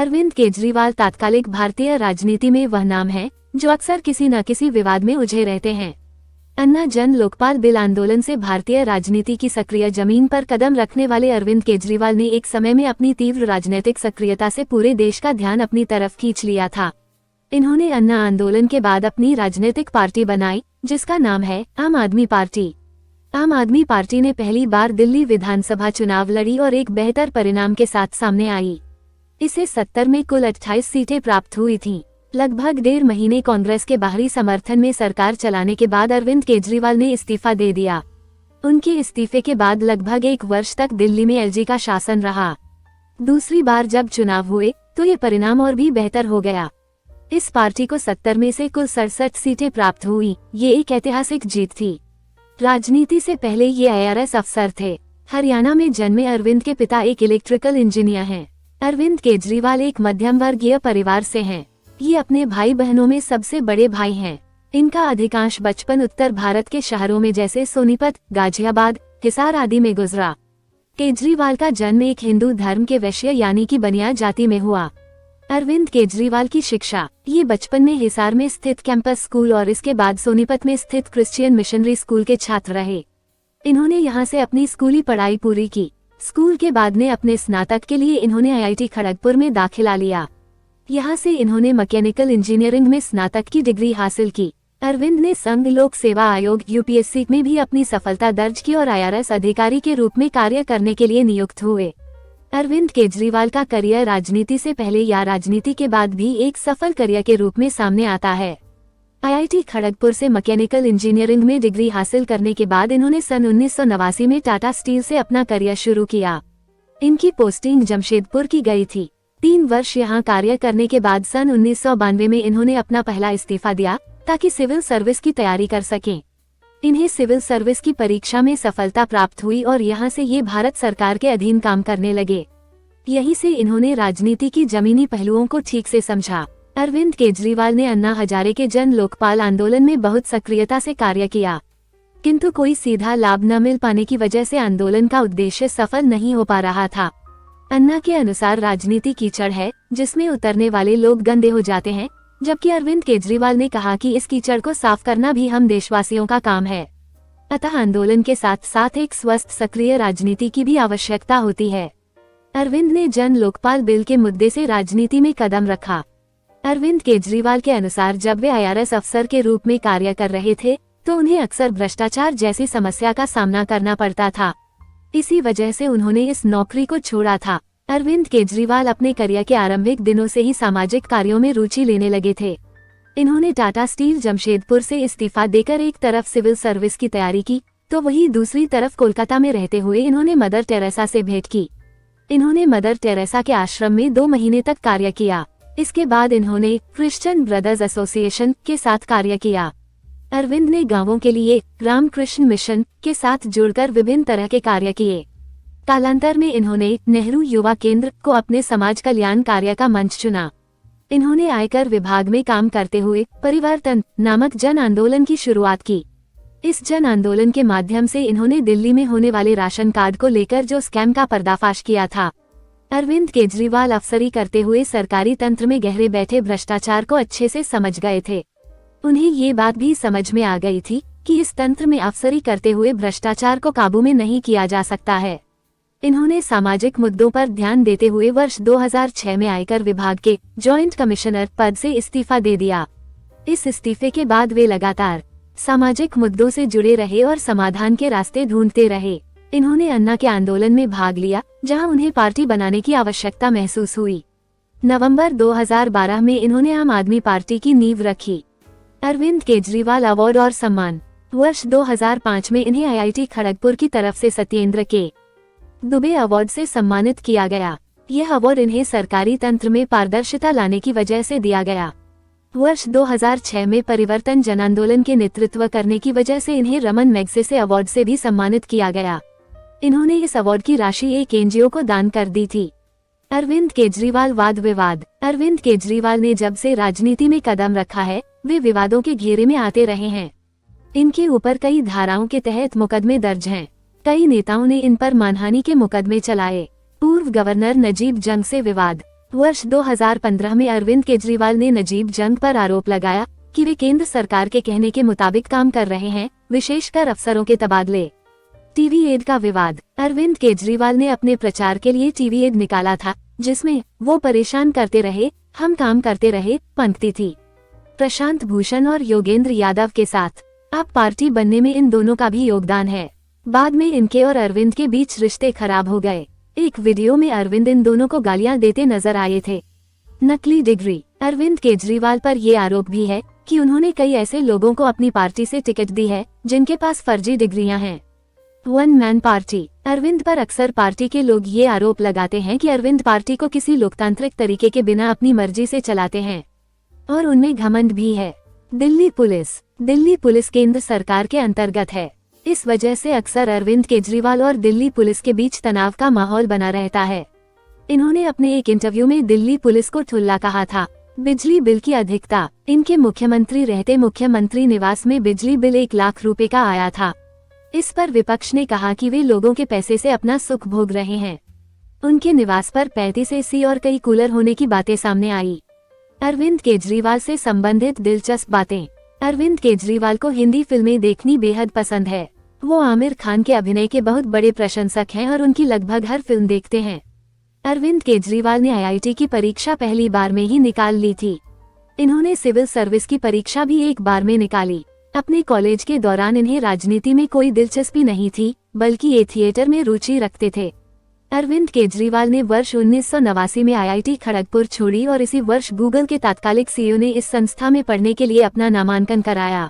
अरविंद केजरीवाल तात्कालिक भारतीय राजनीति में वह नाम है जो अक्सर किसी न किसी विवाद में उलझे रहते हैं। अन्ना जन लोकपाल बिल आंदोलन से भारतीय राजनीति की सक्रिय जमीन पर कदम रखने वाले अरविंद केजरीवाल ने एक समय में अपनी तीव्र राजनीतिक सक्रियता से पूरे देश का ध्यान अपनी तरफ खींच लिया था। इन्होंने अन्ना आंदोलन के बाद अपनी राजनीतिक पार्टी बनाई जिसका नाम है आम आदमी पार्टी। आम आदमी पार्टी ने पहली बार दिल्ली विधानसभा चुनाव लड़ी और एक बेहतर परिणाम के साथ सामने आई। इसे 70 में कुल 28 सीटें प्राप्त हुई थीं। लगभग 1.5 महीने कांग्रेस के बाहरी समर्थन में सरकार चलाने के बाद अरविंद केजरीवाल ने इस्तीफा दे दिया। उनके इस्तीफे के बाद लगभग 1 वर्ष तक दिल्ली में एलजी का शासन रहा। दूसरी बार जब चुनाव हुए तो ये परिणाम और भी बेहतर हो गया। इस पार्टी को 70 में से कुल 67 सीटें प्राप्त हुई। ये एक ऐतिहासिक जीत थी। राजनीति से पहले ये IRS अफसर थे। हरियाणा में जन्मे अरविंद के पिता एक इलेक्ट्रिकल इंजीनियर हैं। अरविंद केजरीवाल एक मध्यम वर्गीय परिवार से हैं। ये अपने भाई बहनों में सबसे बड़े भाई हैं। इनका अधिकांश बचपन उत्तर भारत के शहरों में जैसे सोनीपत, गाजियाबाद, हिसार आदि में गुजरा। केजरीवाल का जन्म एक हिंदू धर्म के वैश्य यानी कि बनिया जाति में हुआ। अरविंद केजरीवाल की शिक्षा ये बचपन में हिसार में स्थित कैंपस स्कूल और इसके बाद सोनीपत में स्थित क्रिश्चियन मिशनरी स्कूल के छात्र रहे। इन्होंने यहाँ से अपनी स्कूली पढ़ाई पूरी की। स्कूल के बाद में अपने स्नातक के लिए इन्होंने IIT खड़गपुर में दाखिला लिया। यहाँ से इन्होंने मैकेनिकल इंजीनियरिंग में स्नातक की डिग्री हासिल की। अरविंद ने संघ लोक सेवा आयोग UPSC में भी अपनी सफलता दर्ज की और IRS अधिकारी के रूप में कार्य करने के लिए नियुक्त हुए। अरविंद केजरीवाल का करियर राजनीति से पहले या राजनीति के बाद भी एक सफल करियर के रूप में सामने आता है। IIT खड़गपुर से मैकेनिकल इंजीनियरिंग में डिग्री हासिल करने के बाद इन्होंने सन 1989 में टाटा स्टील से अपना करियर शुरू किया। इनकी पोस्टिंग जमशेदपुर की गई थी। 3 वर्ष यहाँ कार्य करने के बाद सन 1992 में इन्होंने अपना पहला इस्तीफा दिया ताकि सिविल सर्विस की तैयारी कर सकें। इन्हें सिविल सर्विस की परीक्षा में सफलता प्राप्त हुई और यहाँ से ये भारत सरकार के अधीन काम करने लगे। यहीं से इन्होंने राजनीति की जमीनी पहलुओं को ठीक से समझा। अरविंद केजरीवाल ने अन्ना हजारे के जन लोकपाल आंदोलन में बहुत सक्रियता से कार्य किया, किंतु कोई सीधा लाभ न मिल पाने की वजह से आंदोलन का उद्देश्य सफल नहीं हो पा रहा था। अन्ना के अनुसार राजनीति कीचड़ है जिसमें उतरने वाले लोग गंदे हो जाते हैं, जबकि अरविंद केजरीवाल ने कहा कि इस कीचड़ को साफ करना भी हम देशवासियों का काम है। अतः आंदोलन के साथ साथ एक स्वस्थ सक्रिय राजनीति की भी आवश्यकता होती है। अरविंद ने जन लोकपाल बिल के मुद्दे से राजनीति में कदम रखा। अरविंद केजरीवाल के अनुसार जब वे IRS अफसर के रूप में कार्य कर रहे थे तो उन्हें अक्सर भ्रष्टाचार जैसी समस्या का सामना करना पड़ता था। इसी वजह से उन्होंने इस नौकरी को छोड़ा था। अरविंद केजरीवाल अपने करियर के आरंभिक दिनों से ही सामाजिक कार्यों में रुचि लेने लगे थे। इन्होंने टाटा स्टील जमशेदपुर से इस्तीफा देकर एक तरफ सिविल सर्विस की तैयारी की तो वहीं दूसरी तरफ कोलकाता में रहते हुए इन्होंने मदर टेरेसा से भेंट की। इन्होंने मदर टेरेसा के आश्रम में 2 महीने तक कार्य किया। इसके बाद इन्होंने क्रिश्चियन ब्रदर्स एसोसिएशन के साथ कार्य किया। अरविंद ने गांवों के लिए रामकृष्ण मिशन के साथ जुड़कर विभिन्न तरह के कार्य किए। कालांतर में इन्होंने नेहरू युवा केंद्र को अपने समाज कल्याण कार्य का मंच चुना। इन्होंने आयकर विभाग में काम करते हुए परिवर्तन नामक जन आंदोलन की शुरुआत की। इस जन आंदोलन के माध्यम से इन्होंने दिल्ली में होने वाले राशन कार्ड को लेकर जो स्कैम का पर्दाफाश किया था। अरविंद केजरीवाल अफसरी करते हुए सरकारी तंत्र में गहरे बैठे भ्रष्टाचार को अच्छे से समझ गए थे। उन्हें ये बात भी समझ में आ गई थी कि इस तंत्र में अफसरी करते हुए भ्रष्टाचार को काबू में नहीं किया जा सकता है। इन्होंने सामाजिक मुद्दों पर ध्यान देते हुए वर्ष 2006 में आयकर विभाग के जॉइंट कमिश्नर पद से इस्तीफा दे दिया। इस इस्तीफे के बाद वे लगातार सामाजिक मुद्दों से जुड़े रहे और समाधान के रास्ते ढूंढते रहे। इन्होंने अन्ना के आंदोलन में भाग लिया जहां उन्हें पार्टी बनाने की आवश्यकता महसूस हुई। नवंबर 2012 में इन्होंने आम आदमी पार्टी की नींव रखी। अरविंद केजरीवाल अवार्ड और सम्मान वर्ष 2005 में इन्हें IIT खड़गपुर की तरफ से सत्येंद्र के दुबे अवार्ड से सम्मानित किया गया। यह अवार्ड इन्हें सरकारी तंत्र में पारदर्शिता लाने की वजह से दिया गया। वर्ष 2006 में परिवर्तन जन आंदोलन के नेतृत्व करने की वजह से इन्हें रमन मैग्सेसे अवार्ड से भी सम्मानित किया गया। इन्होंने इस अवार्ड की राशि एक NGO को दान कर दी थी। अरविंद केजरीवाल वाद विवाद अरविंद केजरीवाल ने जब से राजनीति में कदम रखा है वे विवादों के घेरे में आते रहे हैं। इनके ऊपर कई धाराओं के तहत मुकदमे दर्ज हैं। कई नेताओं ने इन पर मानहानि के मुकदमे चलाए। पूर्व गवर्नर नजीब जंग से विवाद वर्ष 2015 में अरविंद केजरीवाल ने नजीब जंग पर आरोप लगाया कि वे केंद्र सरकार के कहने के मुताबिक काम कर रहे हैं, विशेषकर अफसरों के तबादले। टीवी एड का विवाद। अरविंद केजरीवाल ने अपने प्रचार के लिए टीवी एड निकाला था, जिसमें वो परेशान करते रहे, हम काम करते रहे पंक्ति थी। प्रशांत भूषण और योगेंद्र यादव के साथ अब पार्टी बनने में इन दोनों का भी योगदान है। बाद में इनके और अरविंद के बीच रिश्ते खराब हो गए। एक वीडियो में अरविंद इन दोनों को गालियां देते नजर आए थे। नकली डिग्री। अरविंद केजरीवाल पर ये आरोप भी है कि उन्होंने कई ऐसे लोगों को अपनी पार्टी से टिकट दी है जिनके पास फर्जी डिग्रियां हैं। One man party. अरविंद पर अक्सर पार्टी के लोग ये आरोप लगाते हैं कि अरविंद पार्टी को किसी लोकतांत्रिक तरीके के बिना अपनी मर्जी से चलाते हैं और उनमें घमंड भी है। दिल्ली पुलिस। दिल्ली पुलिस केंद्र सरकार के अंतर्गत है। इस वजह से अक्सर अरविंद केजरीवाल और दिल्ली पुलिस के बीच तनाव का माहौल बना रहता है। इन्होंने अपने एक इंटरव्यू में दिल्ली पुलिस को ठुल्ला कहा था। बिजली बिल की अधिकता। इनके मुख्यमंत्री रहते मुख्यमंत्री निवास में बिजली बिल 1 लाख रुपए का आया था। इस पर विपक्ष ने कहा कि वे लोगों के पैसे से अपना सुख भोग रहे हैं। उनके निवास पर 35 एसी और कई कूलर होने की बातें सामने आई। अरविंद केजरीवाल से संबंधित दिलचस्प बातें। अरविंद केजरीवाल को हिंदी फिल्में देखनी बेहद पसंद है। वो आमिर खान के अभिनय के बहुत बड़े प्रशंसक हैं और उनकी लगभग हर फिल्म देखते हैं। अरविंद केजरीवाल ने आईआईटी की परीक्षा पहली बार में ही निकाल ली थी। इन्होंने सिविल सर्विस की परीक्षा भी एक बार में निकाली। अपने कॉलेज के दौरान इन्हें राजनीति में कोई दिलचस्पी नहीं थी, बल्कि ये थिएटर में रुचि रखते थे। अरविंद केजरीवाल ने वर्ष 1989 में आईआईटी खड़गपुर छोड़ी और इसी वर्ष गूगल के तात्कालिक सीईओ ने इस संस्था में पढ़ने के लिए अपना नामांकन कराया।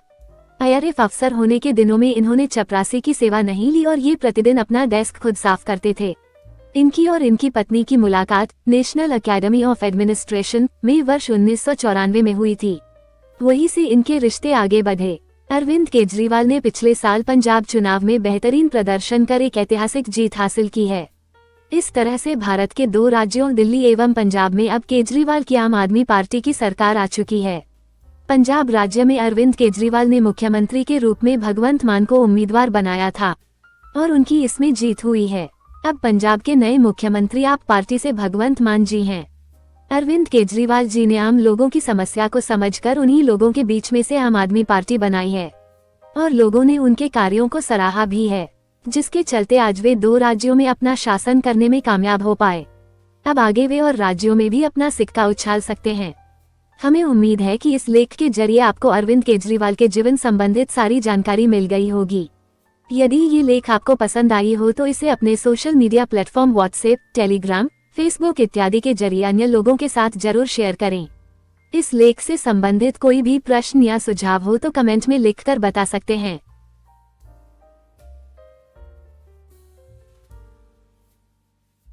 आईआरएफ अफसर होने के दिनों में इन्होंने चपरासी की सेवा नहीं ली और ये प्रतिदिन अपना डेस्क खुद साफ करते थे। इनकी और इनकी पत्नी की मुलाकात नेशनल अकेडमी ऑफ एडमिनिस्ट्रेशन में वर्ष 1994 में हुई थी। वहीं से इनके रिश्ते आगे बढ़े। अरविंद केजरीवाल ने पिछले साल पंजाब चुनाव में बेहतरीन प्रदर्शन कर एक ऐतिहासिक जीत हासिल की है। इस तरह से भारत के 2 राज्यों दिल्ली एवं पंजाब में अब केजरीवाल की आम आदमी पार्टी की सरकार आ चुकी है। पंजाब राज्य में अरविंद केजरीवाल ने मुख्यमंत्री के रूप में भगवंत मान को उम्मीदवार बनाया था और उनकी इसमें जीत हुई है। अब पंजाब के नए मुख्यमंत्री आप पार्टी से भगवंत मान जी हैं। अरविंद केजरीवाल जी ने आम लोगों की समस्या को समझकर उन्हीं लोगों के बीच में से आम आदमी पार्टी बनाई है और लोगों ने उनके कार्यों को सराहा भी है, जिसके चलते आज वे 2 राज्यों में अपना शासन करने में कामयाब हो पाए। अब आगे वे और राज्यों में भी अपना सिक्का उछाल सकते हैं। हमें उम्मीद है कि इस लेख के जरिए आपको अरविंद केजरीवाल के जीवन संबंधित सारी जानकारी मिल गई होगी। यदि ये लेख आपको पसंद आई हो तो इसे अपने social media platform WhatsApp, Telegram, Facebook इत्यादि के जरिए अन्य लोगों के साथ जरूर शेयर करें। इस लेख से संबंधित कोई भी प्रश्न या सुझाव हो तो कमेंट में लिखकर बता सकते हैं।